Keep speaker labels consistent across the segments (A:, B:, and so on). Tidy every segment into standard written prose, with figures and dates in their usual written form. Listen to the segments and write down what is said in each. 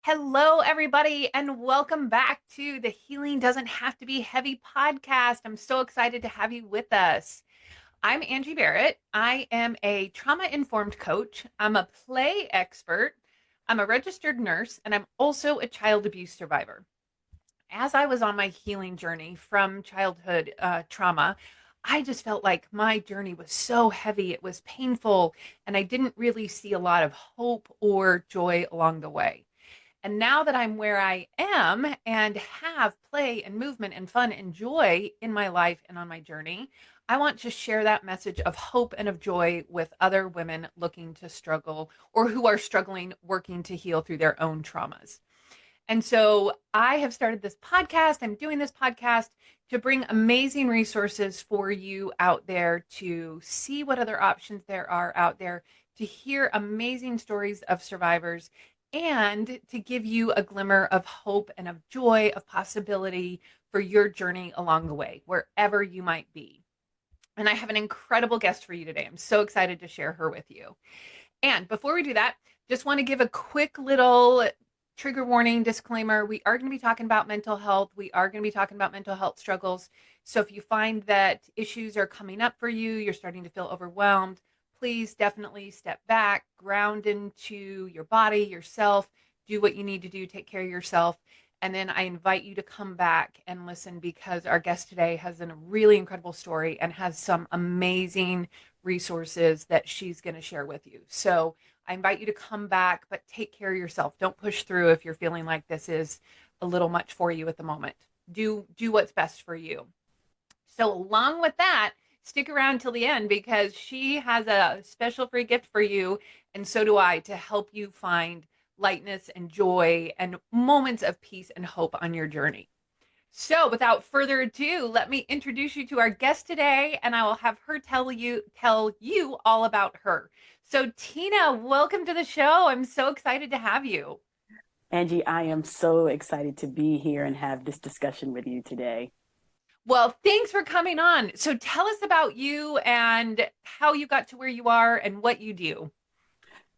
A: Hello, everybody, and welcome back to the Healing Doesn't Have to Be Heavy podcast. I'm so excited to have you with us. I'm Angie Berrett. I am a trauma informed coach, I'm a play expert, I'm a registered nurse, and I'm also a child abuse survivor. As I was on my healing journey from childhood trauma, I just felt like my journey was so heavy, it was painful, and I didn't really see a lot of hope or joy along the way. And now that I'm where I am and have play and movement and fun and joy in my life and on my journey, I want to share that message of hope and of joy with other women looking to struggle or who are struggling, working to heal through their own traumas. And so I have started this podcast. I'm doing this podcast to bring amazing resources for you out there to see what other options there are out there, to hear amazing stories of survivors, and to give you a glimmer of hope and of joy, of possibility for your journey along the way, wherever you might be. And I have an incredible guest for you today. I'm so excited to share her with you. And before we do that, just want to give a quick little trigger warning disclaimer. We are going to be talking about mental health. We are going to be talking about mental health struggles. So if you find that issues are coming up for you, you're starting to feel overwhelmed, please definitely step back, ground into your body, yourself, do what you need to do, take care of yourself. And then I invite you to come back and listen because our guest today has a really incredible story and has some amazing resources that she's going to share with you. So I invite you to come back, but take care of yourself. Don't push through if you're feeling like this is a little much for you at the moment. Do what's best for you. So along with that, stick around till the end because she has a special free gift for you, and so do I, to help you find lightness and joy and moments of peace and hope on your journey. So, without further ado, let me introduce you to our guest today, and I will have her tell you all about her. So, Tina, welcome to the show. I'm so excited to have you.
B: Angie, I am so excited to be here and have this discussion with you today.
A: Well, thanks for coming on. So, tell us about you and how you got to where you are and what you do.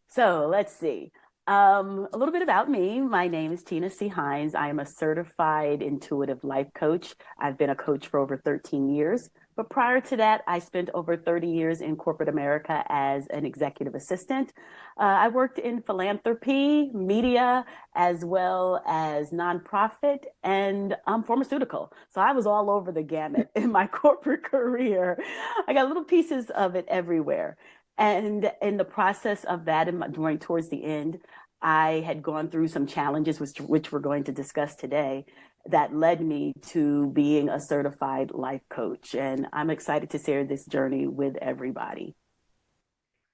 B: So let's see. A little bit about me. My name is Tina C. Hines. I am a certified intuitive life coach. I've been a coach for over 13 years. But prior to that, I spent over 30 years in corporate America as an executive assistant. I worked in philanthropy, media, as well as nonprofit and pharmaceutical. So I was all over the gamut in my corporate career. I got little pieces of it everywhere. And in the process of that, during towards the end, I had gone through some challenges, which we're going to discuss today, that led me to being a certified life coach. And I'm excited to share this journey with everybody.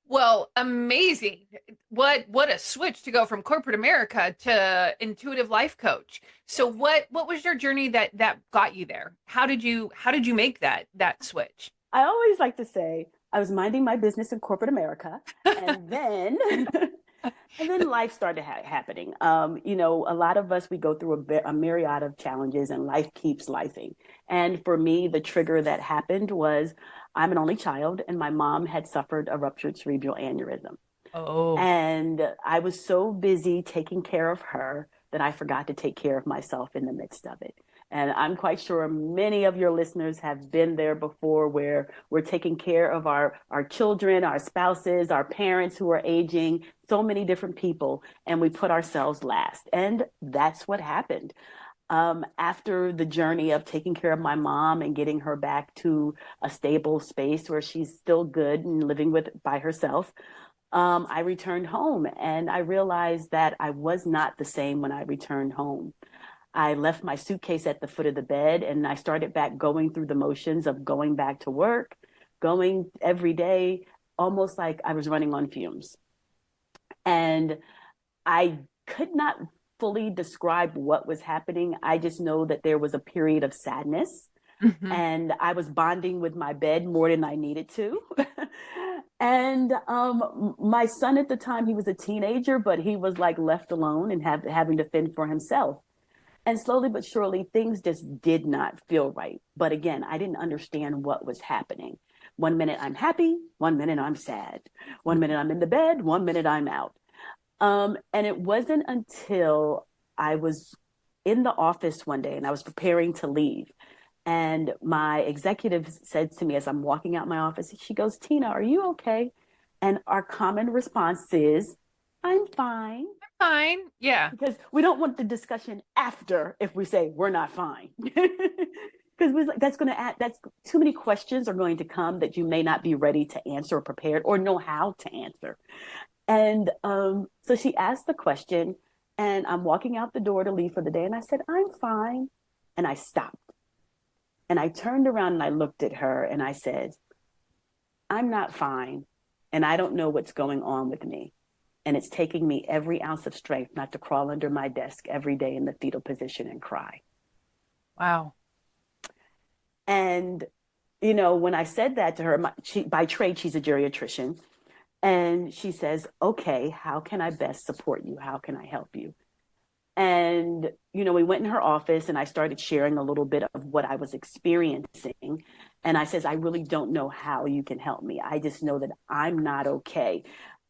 A: Well, amazing. What a switch to go from corporate America to intuitive life coach. So what was your journey that got you there? How did you make that switch?
B: I always like to say I was minding my business in corporate America, and then and then life started happening. A lot of us, we go through a myriad of challenges, and life keeps lifing. And for me, the trigger that happened was I'm an only child, and my mom had suffered a ruptured cerebral aneurysm.
A: Oh.
B: And I was so busy taking care of her that I forgot to take care of myself in the midst of it. And I'm quite sure many of your listeners have been there before where we're taking care of our children, our spouses, our parents who are aging, so many different people, and we put ourselves last. And that's what happened. After the journey of taking care of my mom and getting her back to a stable space where she's still good and living with by herself, I returned home and I realized that I was not the same when I returned home. I left my suitcase at the foot of the bed and I started back going through the motions of going back to work, going every day, almost like I was running on fumes. And I could not fully describe what was happening. I just know that there was a period of sadness
A: Hmm.
B: and I was bonding with my bed more than I needed to. And my son at the time, he was a teenager, but he was like left alone and having to fend for himself. And slowly but surely, things just did not feel right. But again, I didn't understand what was happening. One minute I'm happy, one minute I'm sad. One minute I'm in the bed, one minute I'm out. And it wasn't until I was in the office one day and I was preparing to leave. And my executive said to me as I'm walking out my office, she goes, Tina, are you okay? And our common response is, I'm fine.
A: Fine. Yeah.
B: Because we don't want the discussion after if we say we're not fine. Because that's going to add, that's too many questions are going to come that you may not be ready to answer or prepared or know how to answer. And so she asked the question, and I'm walking out the door to leave for the day. And I said, I'm fine. And I stopped. And I turned around and I looked at her and I said, I'm not fine. And I don't know what's going on with me. And it's taking me every ounce of strength not to crawl under my desk every day in the fetal position and cry.
A: Wow.
B: And, when I said that to her, by trade, she's a geriatrician. And she says, okay, how can I best support you? How can I help you? And, we went in her office and I started sharing a little bit of what I was experiencing. And I says, I really don't know how you can help me. I just know that I'm not okay.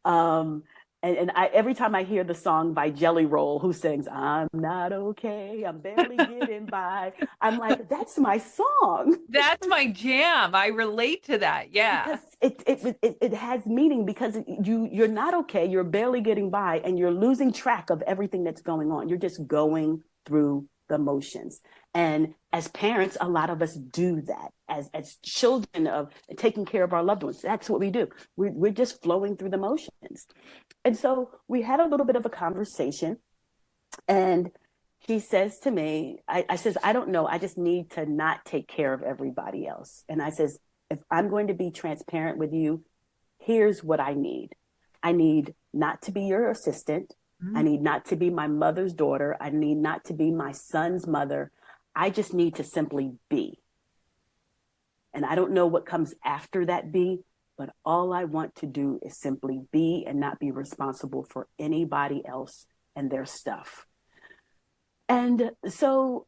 B: Um, and every time I hear the song by Jelly Roll, who sings, I'm not okay, I'm barely getting by, I'm like, that's my song.
A: That's my jam. I relate to that. Yeah.
B: Because it has meaning because you're not okay, you're barely getting by, and you're losing track of everything that's going on. You're just going through the motions. And as parents, a lot of us do that. As children of taking care of our loved ones, that's what we do. We're just flowing through the motions. And so we had a little bit of a conversation, and he says to me, I says, I don't know. I just need to not take care of everybody else. And I says, if I'm going to be transparent with you, here's what I need. I need not to be your assistant. I need not to be my mother's daughter. I need not to be my son's mother. I just need to simply be. And I don't know what comes after that be, but all I want to do is simply be and not be responsible for anybody else and their stuff. And so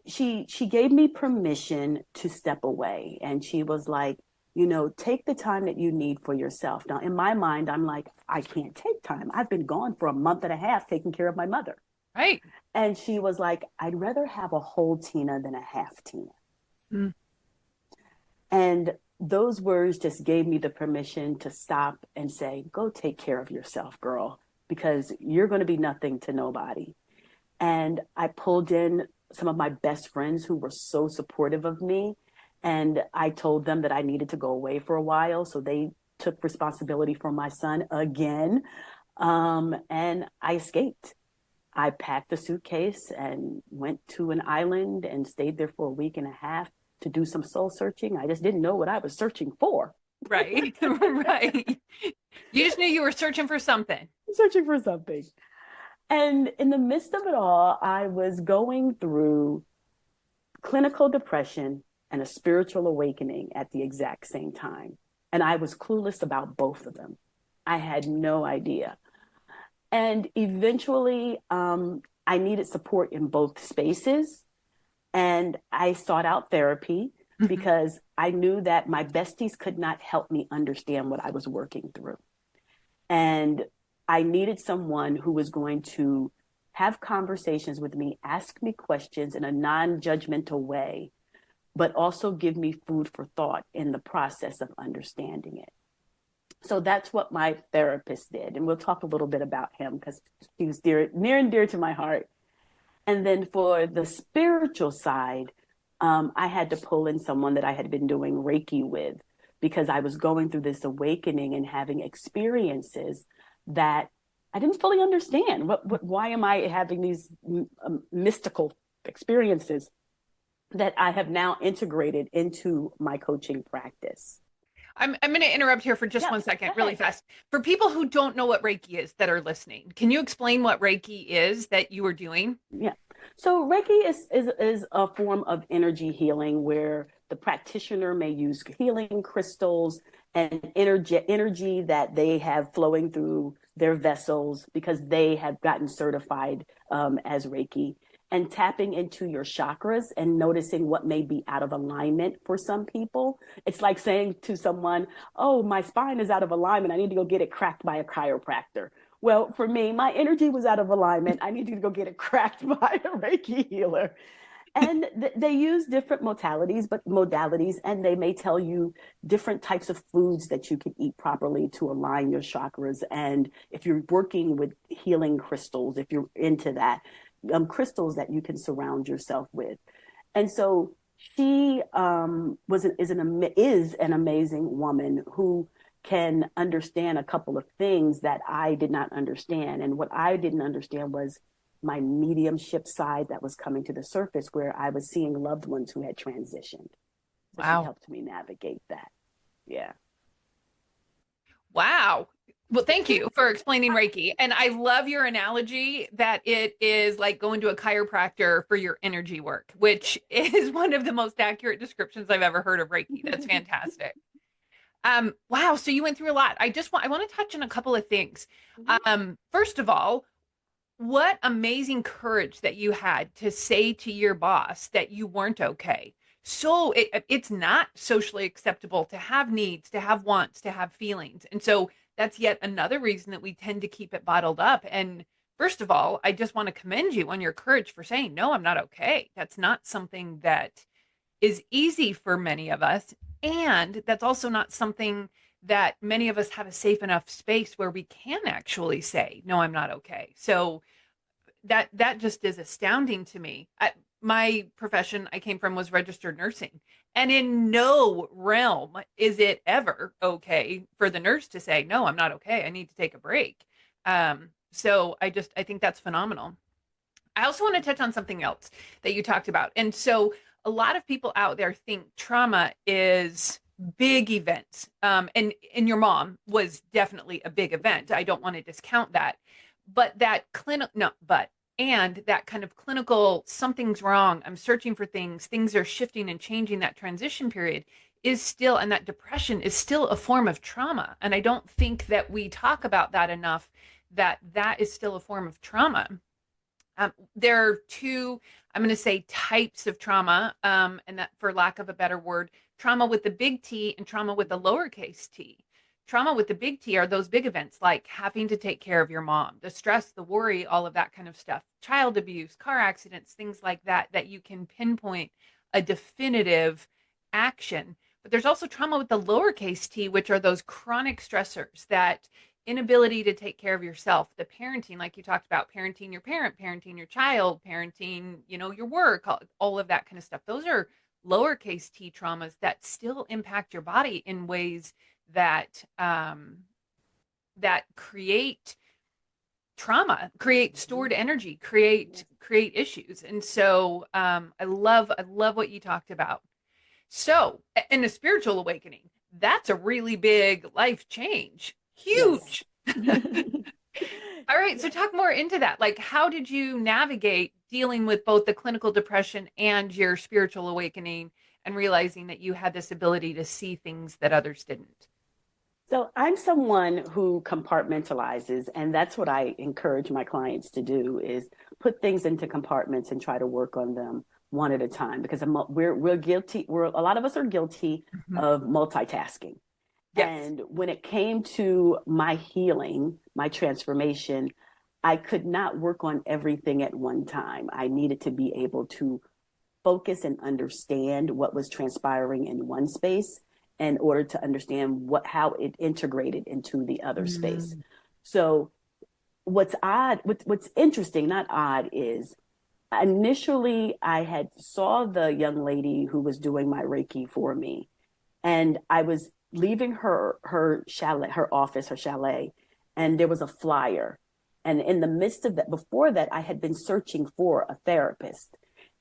B: she gave me permission to step away. And she was like, take the time that you need for yourself. Now, in my mind, I'm like, I can't take time. I've been gone for a month and a half taking care of my mother.
A: Right.
B: And she was like, I'd rather have a whole Tina than a half Tina. Mm. And those words just gave me the permission to stop and say, go take care of yourself, girl, because you're going to be nothing to nobody. And I pulled in some of my best friends who were so supportive of me. And I told them that I needed to go away for a while. So they took responsibility for my son again. And I escaped. I packed a suitcase and went to an island and stayed there for a week and a half to do some soul searching. I just didn't know what I was searching for.
A: Right. Right. You just knew you were searching for something.
B: Searching for something. And in the midst of it all, I was going through clinical depression and a spiritual awakening at the exact same time. And I was clueless about both of them. I had no idea. And eventually, I needed support in both spaces. And I sought out therapy because I knew that my besties could not help me understand what I was working through. And I needed someone who was going to have conversations with me, ask me questions in a non-judgmental way, but also give me food for thought in the process of understanding it. So that's what my therapist did. And we'll talk a little bit about him because he was near and dear to my heart. And then for the spiritual side, I had to pull in someone that I had been doing Reiki with because I was going through this awakening and having experiences that I didn't fully understand. Why am I having these mystical experiences that I have now integrated into my coaching practice?
A: I'm going to interrupt here for just 1 second, really fast. For people who don't know what Reiki is that are listening, can you explain what Reiki is that you are doing?
B: Yeah. So Reiki is a form of energy healing where the practitioner may use healing crystals and energy that they have flowing through their vessels because they have gotten certified as Reiki, and tapping into your chakras and noticing what may be out of alignment for some people. It's like saying to someone, oh, my spine is out of alignment. I need to go get it cracked by a chiropractor. Well, for me, my energy was out of alignment. I needed to go get it cracked by a Reiki healer. And they use different modalities, and they may tell you different types of foods that you can eat properly to align your chakras. And if you're working with healing crystals, if you're into that, crystals that you can surround yourself with. And so she is an amazing woman who can understand a couple of things that I did not understand. And what I didn't understand was my mediumship side that was coming to the surface, where I was seeing loved ones who had transitioned. So she
A: Wow.
B: helped me navigate that. Yeah.
A: Wow. Well, thank you for explaining Reiki. And I love your analogy that it is like going to a chiropractor for your energy work, which is one of the most accurate descriptions I've ever heard of Reiki. That's fantastic. Wow. So you went through a lot. I want to touch on a couple of things. First of all, what amazing courage that you had to say to your boss that you weren't okay. So it's not socially acceptable to have needs, to have wants, to have feelings. And so that's yet another reason that we tend to keep it bottled up. And first of all, I just want to commend you on your courage for saying, no, I'm not okay. That's not something that is easy for many of us. And that's also not something that many of us have a safe enough space where we can actually say, no, I'm not okay. So that just is astounding to me. My profession I came from was registered nursing. And in no realm is it ever okay for the nurse to say, no, I'm not okay. I need to take a break. So I think that's phenomenal. I also want to touch on something else that you talked about. And so a lot of people out there think trauma is big events. And your mom was definitely a big event. I don't want to discount that. But that clinical, no, but, and that kind of clinical, something's wrong, I'm searching for things are shifting and changing, that transition period is still, and that depression is still a form of trauma. And I don't think that we talk about that enough, that that is still a form of trauma. There are two, I'm going to say, types of trauma, and that, for lack of a better word, trauma with the big T and trauma with the lowercase t. Trauma with the big T are those big events like having to take care of your mom, the stress, the worry, all of that kind of stuff, child abuse, car accidents, things like that, that you can pinpoint a definitive action. But there's also trauma with the lowercase t, which are those chronic stressors, that inability to take care of yourself, the parenting, like you talked about, parenting your parent, parenting your child, parenting, your work, all of that kind of stuff. Those are lowercase t traumas that still impact your body in ways that that create trauma, create stored energy, create issues. And so I love what you talked about. So in a spiritual awakening, that's a really big life change.
B: Yes.
A: Huge. All right. So talk more into that. Like, how did you navigate dealing with both the clinical depression and your spiritual awakening and realizing that you had this ability to see things that others didn't?
B: So I'm someone who compartmentalizes, and that's what I encourage my clients to do, is put things into compartments and try to work on them one at a time, because we're guilty. A lot of us are guilty
A: Mhm.
B: of multitasking.
A: Yes.
B: And when it came to my healing, my transformation, I could not work on everything at one time. I needed to be able to focus and understand what was transpiring in one space in order to understand how it integrated into the other space.
A: Mm.
B: So what's interesting, not odd, is initially I had saw the young lady who was doing my Reiki for me, and I was leaving her chalet, her office, her chalet, and there was a flyer. And in the midst of that, before that, I had been searching for a therapist.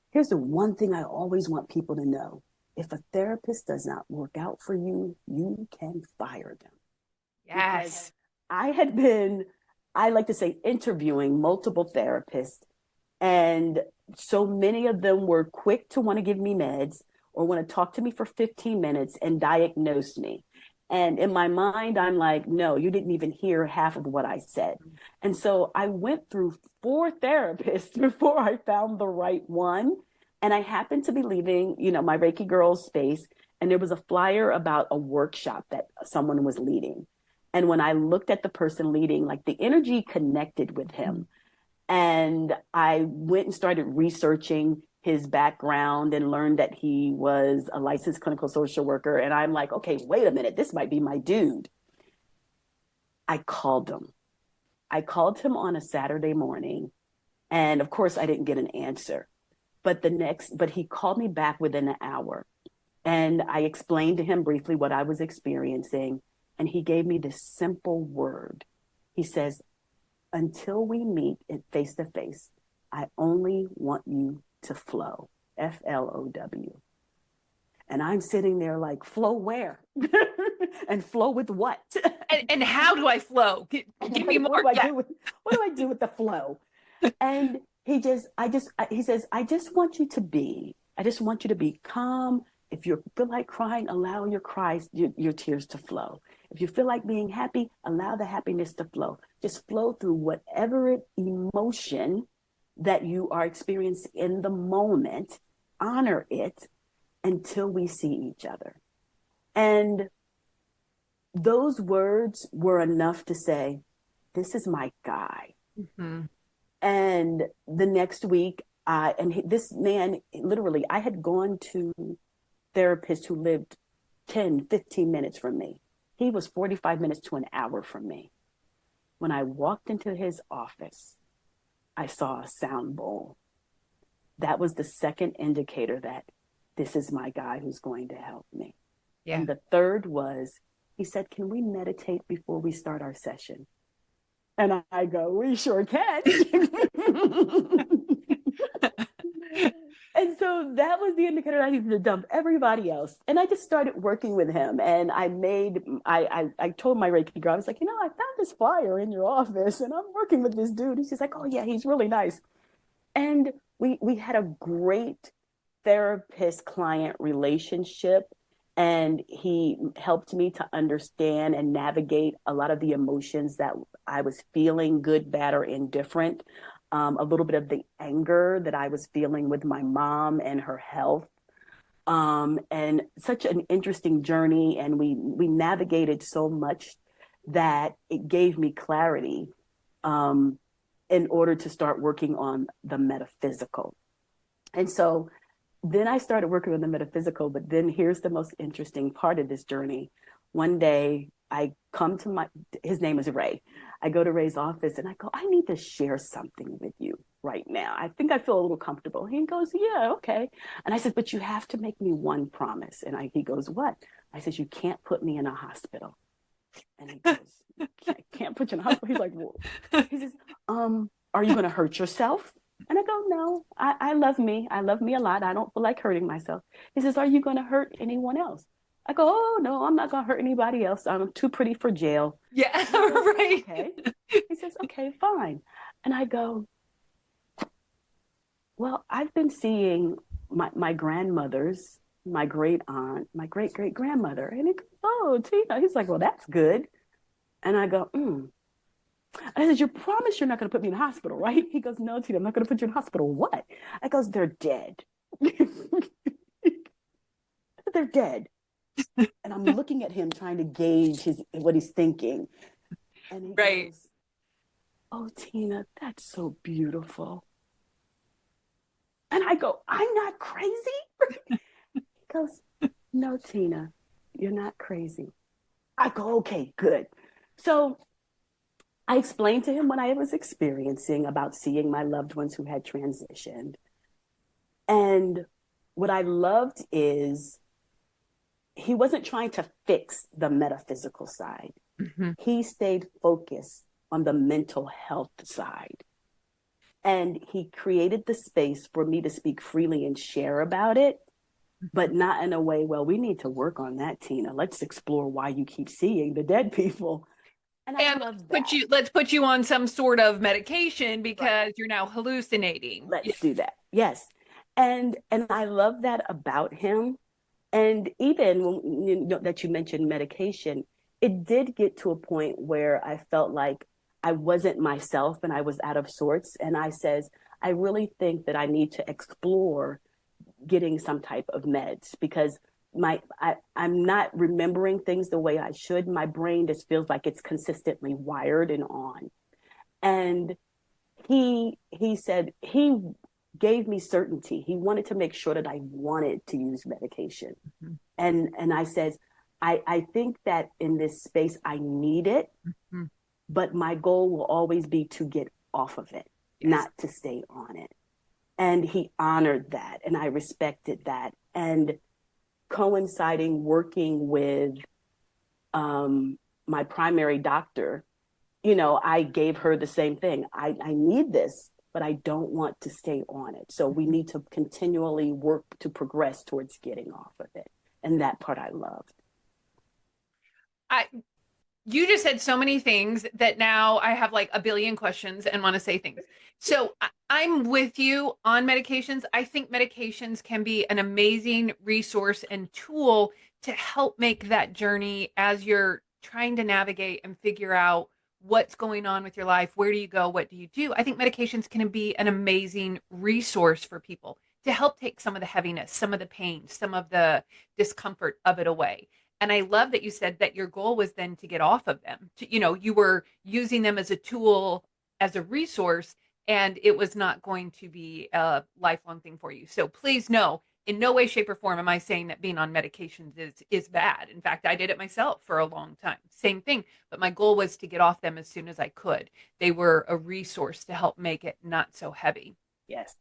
B: Here's the one thing I always want people to know: if a therapist does not work out for you, you can fire them. Because
A: Yes.
B: I had been, I like to say, interviewing multiple therapists, and so many of them were quick to want to give me meds or want to talk to me for 15 minutes and diagnose me. And in my mind, I'm like, no, you didn't even hear half of what I said. And so I went through 4 therapists before I found the right one. And I happened to be leaving, my Reiki Girls space, and there was a flyer about a workshop that someone was leading. And when I looked at the person leading, like the energy connected with him. And I went and started researching his background and learned that he was a licensed clinical social worker. And I'm like, okay, wait a minute, this might be my dude. I called him. I called him on a Saturday morning. And of course, I didn't get an answer. But he called me back within an hour. And I explained to him briefly what I was experiencing. And he gave me this simple word. He says, until we meet face to face, I only want you to flow. FLOW. And I'm sitting there like, flow where? And flow with what?
A: And how do I flow? Give me more.
B: What do I do with the flow? And he says, I just want you to be calm. If you feel like crying, allow your tears to flow. If you feel like being happy, allow the happiness to flow. Just flow through whatever emotion that you are experiencing in the moment. Honor it until we see each other. And those words were enough to say, this is my guy. Mm-hmm. And the next week, this man, literally, I had gone to therapists who lived 10, 15 minutes from me. He was 45 minutes to an hour from me. When I walked into his office, I saw a sound bowl. That was the second indicator that this is my guy who's going to help me. Yeah. And the third was, he said, can we meditate before we start our session? And I go, we sure can. And so that was the indicator I needed to dump everybody else. And I just started working with him. And I told my Reiki girl, I was like, I found this flyer in your office and I'm working with this dude. And she's like, oh yeah, he's really nice. And we had a great therapist-client relationship. And he helped me to understand and navigate a lot of the emotions that I was feeling, good, bad, or indifferent. A little bit of the anger that I was feeling with my mom and her health. And such an interesting journey. And we navigated so much that it gave me clarity in order to start working on the metaphysical. And so then I started working on the metaphysical, but then here's the most interesting part of this journey. One day I come to his name is Ray. I go to Ray's office and I go, I need to share something with you right now. I think I feel a little comfortable. He goes, yeah, okay. And I said, but you have to make me one promise. And he goes, what? I said, you can't put me in a hospital. And he goes, can't put you in a hospital. He's like, whoa. He says, are you going to hurt yourself? And I go, no, I love me. I love me a lot. I don't feel like hurting myself. He says, are you going to hurt anyone else? I go, oh, no, I'm not going to hurt anybody else. I'm too pretty for jail.
A: Yeah, right.
B: Okay. He says, okay, fine. And I go, well, I've been seeing my grandmothers, my great aunt, my great great grandmother. And he goes, oh, Tina. He's like, well, that's good. And I go, And I said, you promise you're not going to put me in the hospital, right? He goes, no, Tina, I'm not going to put you in the hospital. What? I goes, they're dead. They're dead. And I'm looking at him trying to gauge what he's thinking. And he goes, oh, Tina, that's so beautiful. And I go, I'm not crazy? He goes, no, Tina, you're not crazy. I go, okay, good. So I explained to him what I was experiencing about seeing my loved ones who had transitioned. And what I loved is he wasn't trying to fix the metaphysical side. Mm-hmm. He stayed focused on the mental health side. And he created the space for me to speak freely and share about it, but not in a way, well, we need to work on that, Tina. Let's explore why you keep seeing the dead people.
A: And let's put you on some sort of medication because you're now hallucinating.
B: Let's do that. Yes. And I love that about him. And even when, that you mentioned medication, it did get to a point where I felt like I wasn't myself and I was out of sorts. And I says, I really think that I need to explore getting some type of meds because I'm not remembering things the way I should. My brain just feels like it's consistently wired and on. And he said he gave me certainty. He wanted to make sure that I wanted to use medication.
A: Mhm.
B: And I said, I think that in this space I need it,
A: Mhm.
B: but my goal will always be to get off of it,
A: Yes.
B: not to stay on it. And he honored that, and I respected that. And coinciding working with um, my primary doctor, I gave her the same thing. I need this, but I don't want to stay on it. So we
A: Mhm.
B: need to continually work to progress towards getting off of it. And that part I loved.
A: I You just said so many things that now I have like a billion questions and want to say things. So I'm with you on medications. I think medications can be an amazing resource and tool to help make that journey as you're trying to navigate and figure out what's going on with your life. Where do you go? What do you do? I think medications can be an amazing resource for people to help take some of the heaviness, some of the pain, some of the discomfort of it away. And I love that you said that your goal was then to get off of them. You were using them as a tool, as a resource, and it was not going to be a lifelong thing for you. So please know, in no way, shape, or form am I saying that being on medications is bad. In fact, I did it myself for a long time. Same thing. But my goal was to get off them as soon as I could. They were a resource to help make it not so heavy.
B: Yes.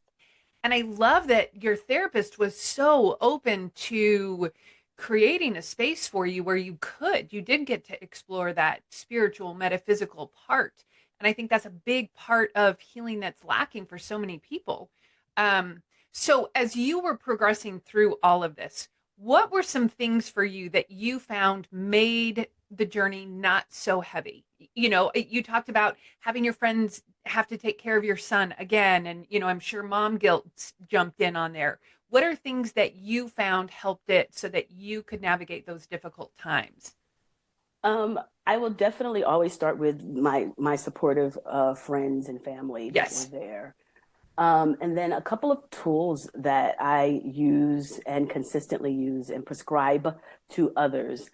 A: And I love that your therapist was so open to creating a space for you where you did get to explore that spiritual, metaphysical part. And I think that's a big part of healing that's lacking for so many people. So, as you were progressing through all of this, what were some things for you that you found made the journey not so heavy? You talked about having your friends have to take care of your son again, and I'm sure mom guilt jumped in on there. What are things that you found helped it so that you could navigate those difficult times?
B: Um, I will definitely always start with my supportive friends and family that were
A: Yes.
B: there. And then a couple of tools that I use and consistently use and prescribe to others.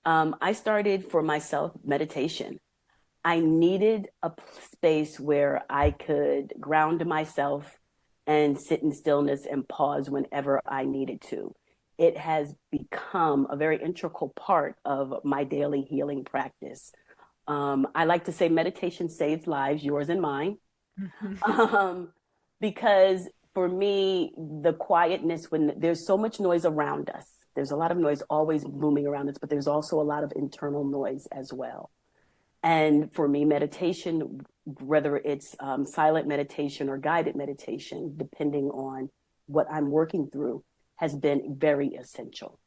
B: I started for myself meditation. I needed a space where I could ground myself and sit in stillness and pause whenever I needed to. It has become a very integral part of my daily healing practice. I like to say meditation saves lives, yours and mine. Um, because for me, the quietness, when there's so much noise around us, there's a lot of noise always booming around us, but there's also a lot of internal noise as well. And for me, meditation, whether it's silent meditation or guided meditation, depending on what I'm working through, has been very essential.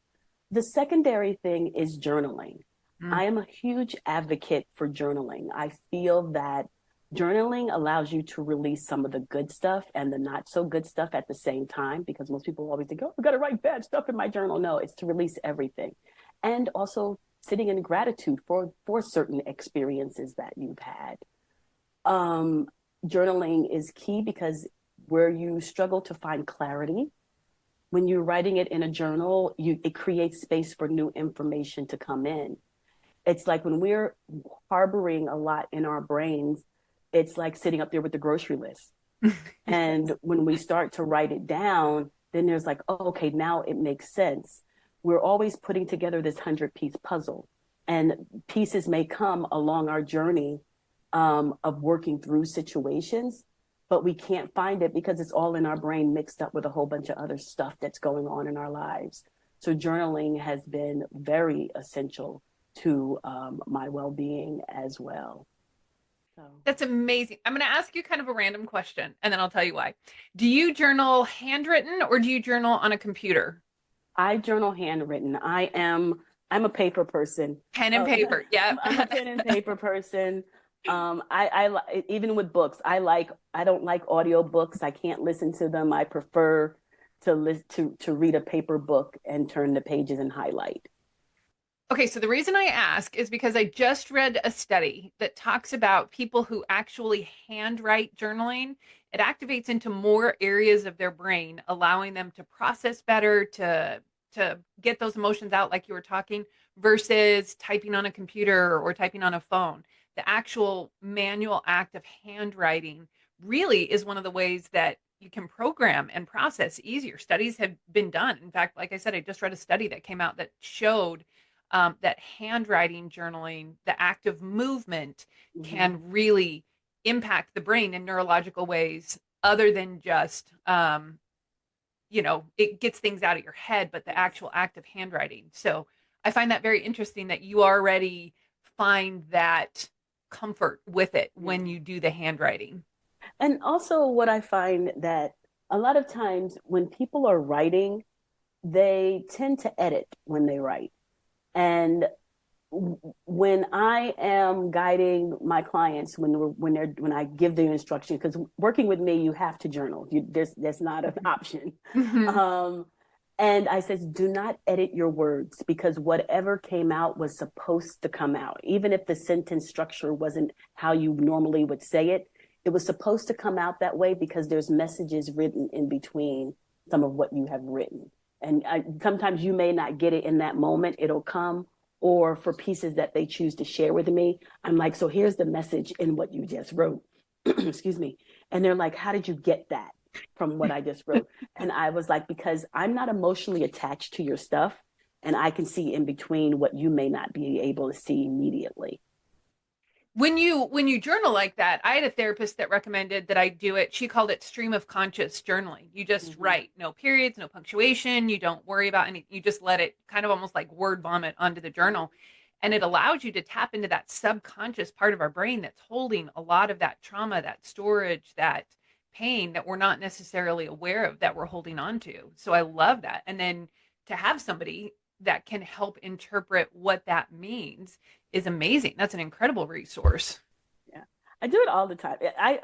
B: The secondary thing is journaling.
A: Mm.
B: I am a huge advocate for journaling. I feel that journaling allows you to release some of the good stuff and the not so good stuff at the same time, because most people always think, oh, I've got to write bad stuff in my journal. No, it's to release everything. And also sitting in gratitude for certain experiences that you've had. Um, Journaling is key because where you struggle to find clarity, when you're writing it in a journal, it creates space for new information to come in. It's like when we're harboring a lot in our brains, it's like sitting up there with the grocery list. And when we start to write it down, then there's like, oh, okay, now it makes sense. We're always putting together this 100-piece puzzle, and pieces may come along our journey of working through situations, but we can't find it because it's all in our brain mixed up with a whole bunch of other stuff that's going on in our lives. So journaling has been very essential to my well-being as well. So
A: That's amazing. I'm going to ask you kind of a random question and then I'll tell you why. Do you journal handwritten or do you journal on a computer?
B: I journal handwritten. I'm a paper person.
A: Pen and
B: Uh,
A: paper. Yeah.
B: I'm a pen and paper person. Even with books, I don't like audio books. I can't listen to them. I prefer to read a paper book and turn the pages and highlight.
A: Okay, so the reason I ask is because I just read a study that talks about people who actually handwrite journaling. It activates into more areas of their brain, allowing them to process better, to to get those emotions out like you were talking versus typing on a computer or typing on a phone. The actual manual act of handwriting really is one of the ways that you can program and process easier. Studies have been done. In fact, like I said, I just read a study that came out that showed that handwriting journaling, the act of movement,
B: Mm-hmm.
A: can really impact the brain in neurological ways other than just it gets things out of your head, but the
B: Yes.
A: actual act of handwriting. So I find that very interesting that you already find that comfort with it
B: Yeah.
A: when you do the handwriting.
B: And also, what I find that a lot of times when people are writing, they tend to edit when they write. And when I am guiding my clients, when I give the instruction, because working with me, you have to journal. There's not an option.
A: Mm-hmm.
B: Um, and I says, do not edit your words because whatever came out was supposed to come out, even if the sentence structure wasn't how you normally would say it. It was supposed to come out that way because there's messages written in between some of what you have written. And sometimes you may not get it in that moment. It'll come, or for pieces that they choose to share with me. I'm like, so here's the message in what you just wrote. Excuse me. And they're like, how did you get that from what I just wrote? And I was like, because I'm not emotionally attached to your stuff. And I can see in between what you may not be able to see immediately.
A: When you journal like that, I had a therapist that recommended that I do it. She called it stream of conscious journaling. You just
B: Mm-hmm.
A: write, no periods, no punctuation. You don't worry about any. You just let it kind of almost like word vomit onto the journal, and it allows you to tap into that subconscious part of our brain that's holding a lot of that trauma, that storage, that pain that we're not necessarily aware of that we're holding on to. So I love that. And then to have somebody that can help interpret what that means is amazing. That's an incredible resource.
B: Yeah, I do it all the time. I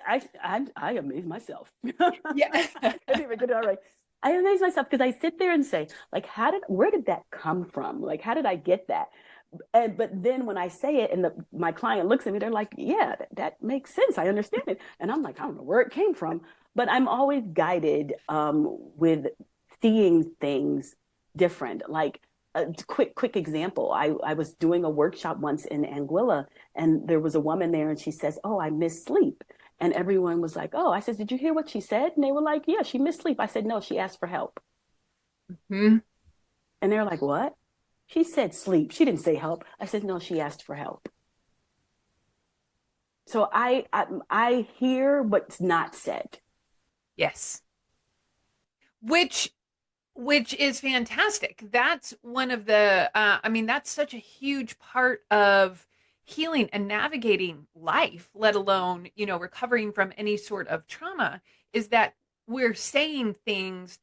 B: amaze myself.
A: Yeah.
B: I can't even get it all right. I amaze myself because I sit there and say, like, where did that come from? Like, how did I get that? And but then when I say it and my client looks at me, they're like, yeah, that makes sense. I understand it. And I'm like, I don't know where it came from, but I'm always guided with seeing things different. Like a quick example. I was doing a workshop once in Anguilla, and there was a woman there, and she says, "Oh, I miss sleep." And everyone was like, "Oh," I said, "Did you hear what she said?" And they were like, "Yeah, she missed sleep." I said, "No, she asked for help."
A: Hmm.
B: And they're like, "What?" She said sleep. She didn't say help. I said, "No, she asked for help." So I hear what's not said.
A: Yes. Which which is fantastic. That's one of the I mean that's such a huge part of healing and navigating life, let alone, recovering from any sort of trauma, is that we're saying things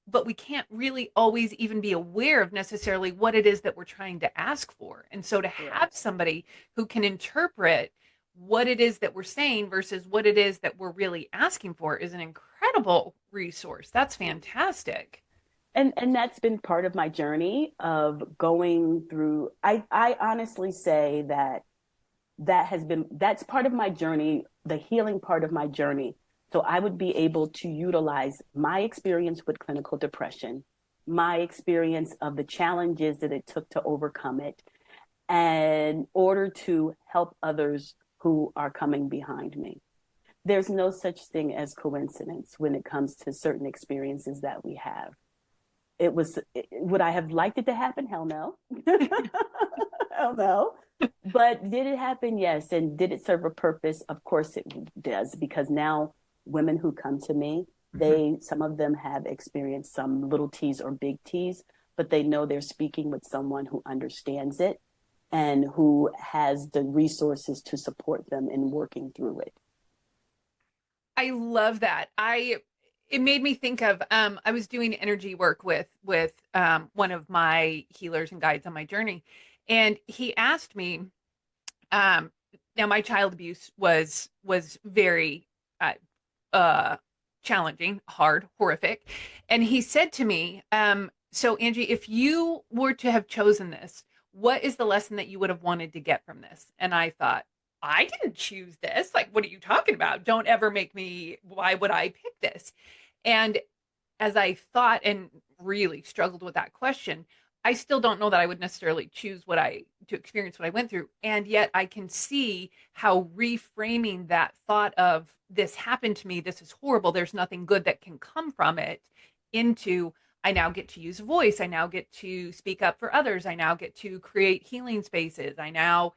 A: but we can't really always even be aware of necessarily what it is that we're trying to ask for. And so to have
B: Correct.
A: somebody who can interpret what it is that we're saying versus what it is that we're really asking for is an incredible resource. That's fantastic.
B: And that's been part of my journey of going through. I honestly say that that's part of my journey, the healing part of my journey. So I would be able to utilize my experience with clinical depression, my experience of the challenges that it took to overcome it, in order to help others who are coming behind me. There's no such thing as coincidence when it comes to certain experiences that we have. Would I have liked it to happen? Hell no. Hell no. But did it happen? Yes. And did it serve a purpose? Of course it does, because now women who come to me,
A: Mhm.
B: some of them have experienced some little T's or big T's, but they know they're speaking with someone who understands it and who has the resources to support them in working through it.
A: I love that. It made me think of I was doing energy work with one of my healers and guides on my journey, and he asked me, um now my child abuse was very uh, uh challenging, hard, horrific. And he said to me, so Angie, if you were to have chosen this, what is the lesson that you would have wanted to get from this? And I thought, I didn't choose this. Like, what are you talking about? Don't ever make me, why would I pick this? And as I thought and really struggled with that question. I still don't know that I would necessarily choose to experience what I went through. And yet I can see how reframing that thought of this happened to me, this is horrible, there's nothing good that can come from it, into I now get to use a voice. I now get to speak up for others. I now get to create healing spaces. I now,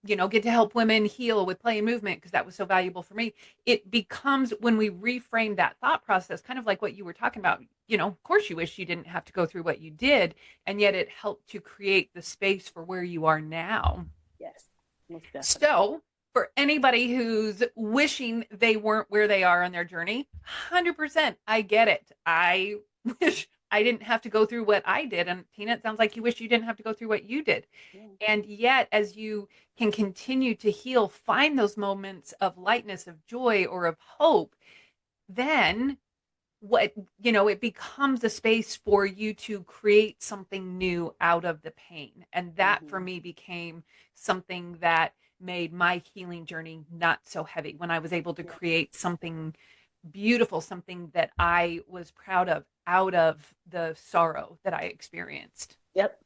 A: get to help women heal with play and movement because that was so valuable for me. It becomes, when we reframe that thought process, kind of like what you were talking about, of course you wish you didn't have to go through what you did, and yet it helped to create the space for where you are now.
B: Yes, most definitely.
A: So, for anybody who's wishing they weren't where they are on their journey, 100%, I get it. I wish I didn't have to go through what I did. And Tina, it sounds like you wish you didn't have to go through what you did.
B: Yeah.
A: And yet, as you can continue to heal, find those moments of lightness, of joy, or of hope, then it becomes a space for you to create something new out of the pain. And that for
B: Mm-hmm.
A: me became something that made my healing journey not so heavy, when I was able to
B: Yeah.
A: create something beautiful, something that I was proud of out of the sorrow that I experienced.
B: Yep.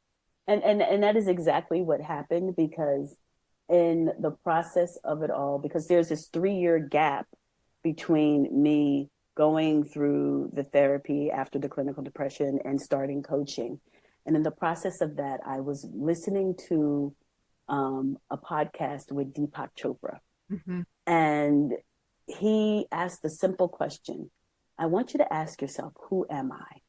B: And that is exactly what happened, because in the process of it all, because there's this 3-year gap between me going through the therapy after the clinical depression and starting coaching. And in the process of that, I was listening to a podcast with Deepak Chopra.
A: Mm-hmm.
B: And he asked the simple question: I want you to ask yourself, who am I?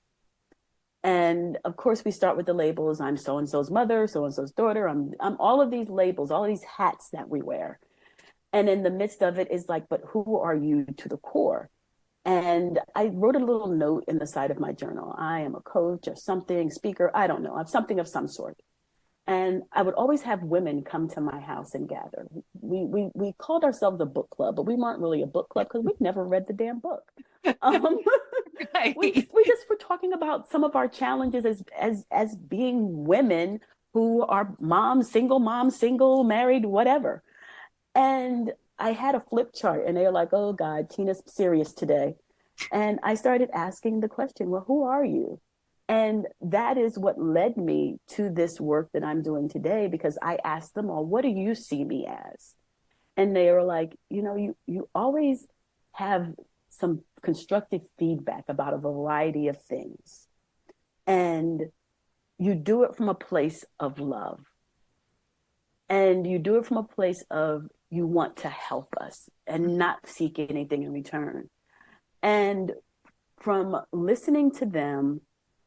B: And of course, we start with the labels. I'm so and so's mother, so and so's daughter. I'm all of these labels, all of these hats that we wear. And in the midst of it is like, but who are you to the core? And I wrote a little note in the side of my journal. I am a coach or something, speaker. I don't know. I'm something of some sort. And I would always have women come to my house and gather. We called ourselves a book club, but we weren't really a book club because we'd never read the damn book. Um,
A: Right.
B: we just were talking about some of our challenges as being women who are moms, single, married, whatever. And I had a flip chart, and they were like, "Oh God, Tina's serious today." And I started asking the question, "Well, who are you?" And that is what led me to this work that I'm doing today, because I asked them all, "What do you see me as?" And they were like, you always have some constructive feedback about a variety of things. And you do it from a place of love. And you do it from a place of, you want to help us and not seek anything in return. And from listening to them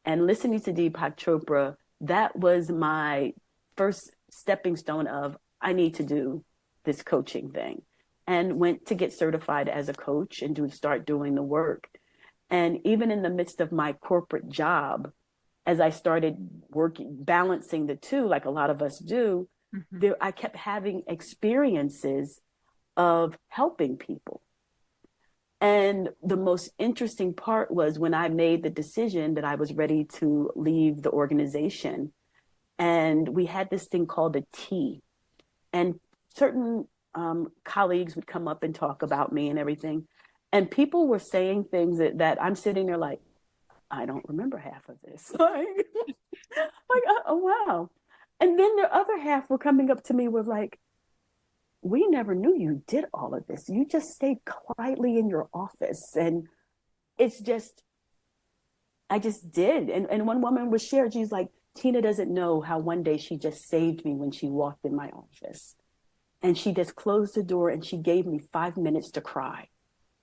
B: and listening to Deepak Chopra, that was my first stepping stone of, I need to do this coaching thing, and went to get certified as a coach and to start doing the work. And even in the midst of my corporate job, as I started working, balancing the two, like a lot of us do,
A: Mm-hmm.
B: I kept having experiences of helping people. And the most interesting part was when I made the decision that I was ready to leave the organization. And we had this thing called a tea. And certain colleagues would come up and talk about me and everything. And people were saying things that I'm sitting there like, I don't remember half of this. Like, oh, wow. And then the other half were coming up to me with like, we never knew you did all of this. You just stayed quietly in your office. And it's just, I just did. And one woman was shared, she's like, Tina doesn't know how one day she just saved me when she walked in my office. And she just closed the door and she gave me 5 minutes to cry.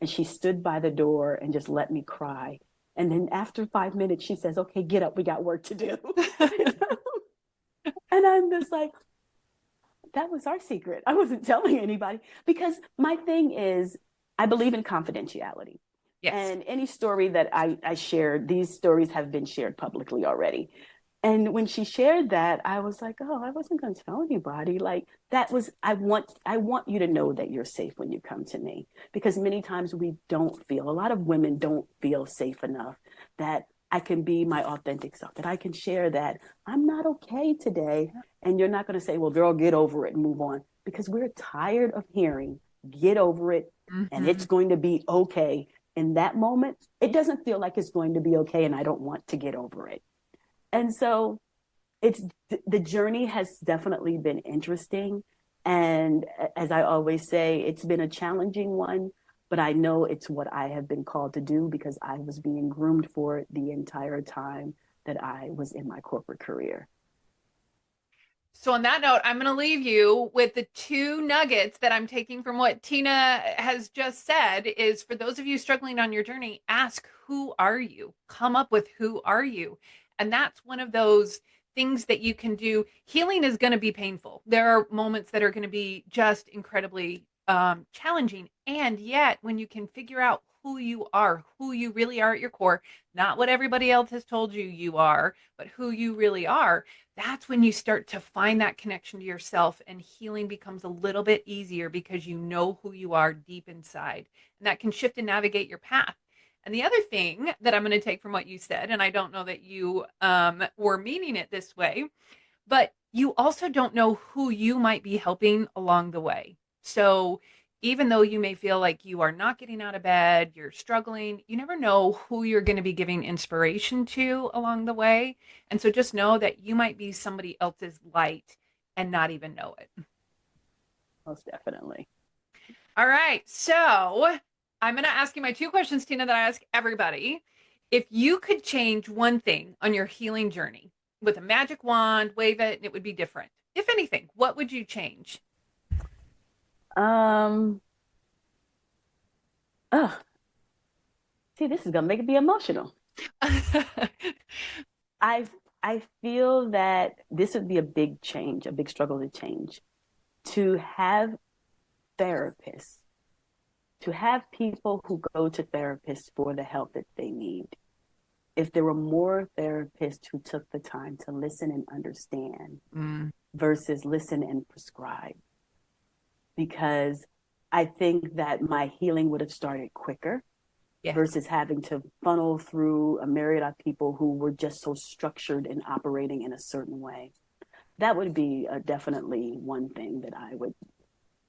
B: And she stood by the door and just let me cry. And then after 5 minutes, she says, okay, get up. We got work to do. And I'm just like, that was our secret. I wasn't telling anybody, because my thing is, I believe in confidentiality.
A: Yes.
B: And any story that I shared, these stories have been shared publicly already. And when she shared that, I was like, oh, I wasn't going to tell anybody. Like, that was, I want you to know that you're safe when you come to me, because many times we don't feel, a lot of women don't feel safe enough that I can be my authentic self, that I can share that I'm not okay today. And you're not going to say, well, girl, get over it and move on, because we're tired of hearing, get over it.
A: Mm-hmm.
B: And it's going to be okay. in that moment, it doesn't feel like it's going to be okay, and I don't want to get over it. And so it's the journey has definitely been interesting. And as I always say, it's been a challenging one, but I know it's what I have been called to do because I was being groomed for it the entire time that I was in my corporate career.
A: So, on that note, I'm going to leave you with the two nuggets that I'm taking from what Tina has just said is for those of you struggling on your journey, ask, who are you? Come up with who are you? And that's one of those things that you can do. Healing is going to be painful. There are moments that are going to be just incredibly challenging. And yet, when you can figure out who you really are at your core, not what everybody else has told you you are, but who you really are, that's when you start to find that connection to yourself, and healing becomes a little bit easier because you know who you are deep inside, and that can shift and navigate your path. And the other thing that I'm going to take from what you said, and I don't know that you were meaning it this way, but you also don't know who you might be helping along the way. So even though you may feel like you are not getting out of bed, you're struggling, you never know who you're going to be giving inspiration to along the way. And so just know that you might be somebody else's light and not even know it.
B: Most definitely.
A: All right. So I'm going to ask you my two questions, Tina, that I ask everybody. If you could change one thing on your healing journey with a magic wand, wave it, and it would be different. If anything, what would you change?
B: Um, oh, see, this is gonna make me emotional. I I feel that this would be a big change, a big struggle to change. To have therapists, to have people who go to therapists for the help that they need. If there were more therapists who took the time to listen and understand
A: Mm,
B: versus listen and prescribe, because I think that my healing would have started quicker
A: yes.
B: versus having to funnel through a myriad of people who were just so structured and operating in a certain way. That would be definitely one thing that I would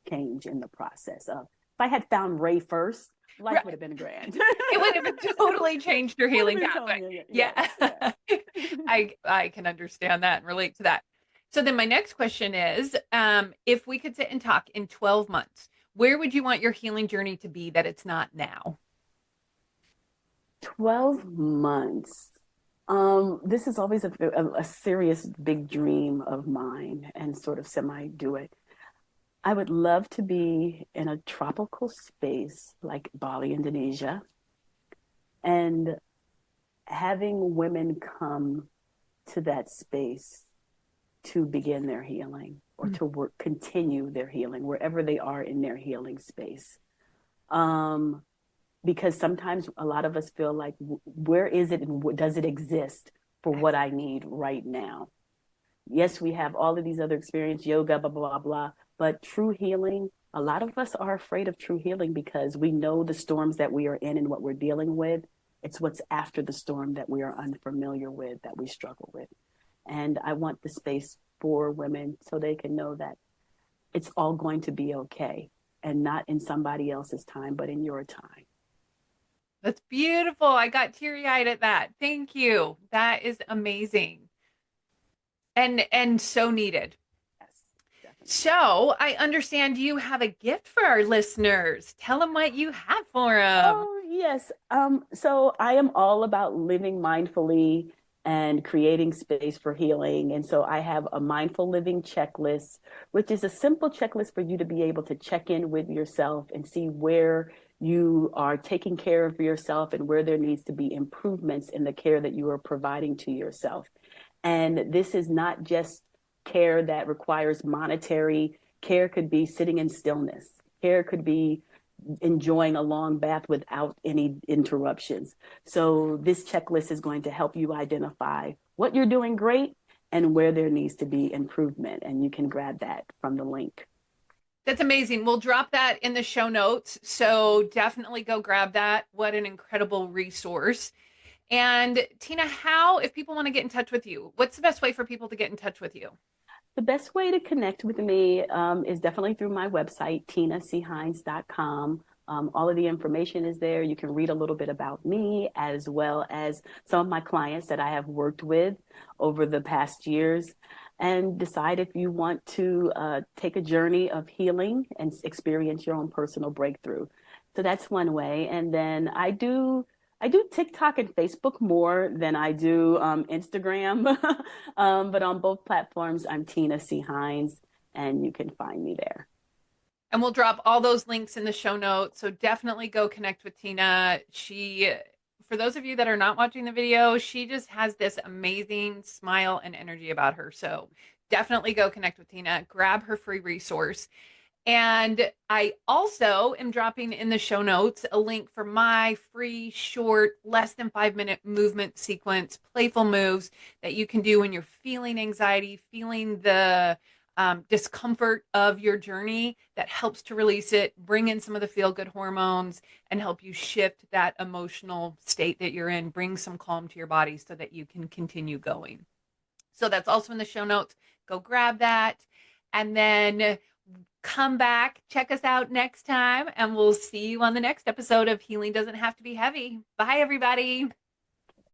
B: change in the process of. If I had found Ray first, life would
A: Right.
B: have been grand.
A: It would have totally changed your
B: Would have
A: healing
B: been
A: pathway.
B: totally, yes,
A: Yeah.
B: yes.
A: I can understand that and relate to that. So then my next question is, if we could sit and talk in 12 months, where would you want your healing journey to be that it's not now?
B: 12 months. This is always a serious big dream of mine and sort of semi do it. I would love to be in a tropical space like Bali, Indonesia, and having women come to that space to begin their healing or
A: Mm.
B: to work, continue their healing wherever they are in their healing space. Um, because sometimes a lot of us feel like, where is it and does it exist for what I need right now? Yes, we have all of these other experiences, yoga, blah, blah, blah, blah. But true healing, a lot of us are afraid of true healing because we know the storms that we are in and what we're dealing with. It's what's after the storm that we are unfamiliar with, that we struggle with. And I want the space for women so they can know that it's all going to be okay and not in somebody else's time, but in your time.
A: That's beautiful. I got teary-eyed at that. Thank you. That is amazing. And so needed.
B: Yes, definitely.
A: So I understand you have a gift for our listeners. Tell them what you have for them.
B: Oh, yes. So I am all about living mindfully and creating space for healing. And so I have a mindful living checklist, which is a simple checklist for you to be able to check in with yourself and see where you are taking care of yourself and where there needs to be improvements in the care that you are providing to yourself. And this is not just care that requires monetary care, could be sitting in stillness, care could be enjoying a long bath without any interruptions. So this checklist is going to help you identify what you're doing great and where there needs to be improvement. And you can grab that from the link.
A: That's amazing. We'll drop that in the show notes. So definitely go grab that. What an incredible resource. And Tina, how, if people want to get in touch with you, what's the best way for people to get in touch with you?
B: The best way to connect with me is definitely through my website, tinachines.com. All of the information is there. You can read a little bit about me as well as some of my clients that I have worked with over the past years, and decide if you want to take a journey of healing and experience your own personal breakthrough. So that's one way. And then I do TikTok and Facebook more than I do Instagram, but on both platforms, I'm Tina C. Hines, and you can find me there.
A: And we'll drop all those links in the show notes. So definitely go connect with Tina. For those of you that are not watching the video, she just has this amazing smile and energy about her. So definitely go connect with Tina, grab her free resource. And I also am dropping in the show notes a link for my free, short, less than 5 minute movement sequence, playful moves that you can do when you're feeling anxiety, feeling the discomfort of your journey, that helps to release it, bring in some of the feel good hormones, and help you shift that emotional state that you're in, bring some calm to your body so that you can continue going. So that's also in the show notes. Go grab that. And then come back, check us out next time, and we'll see you on the next episode of Healing Doesn't Have to Be Heavy. Bye, everybody.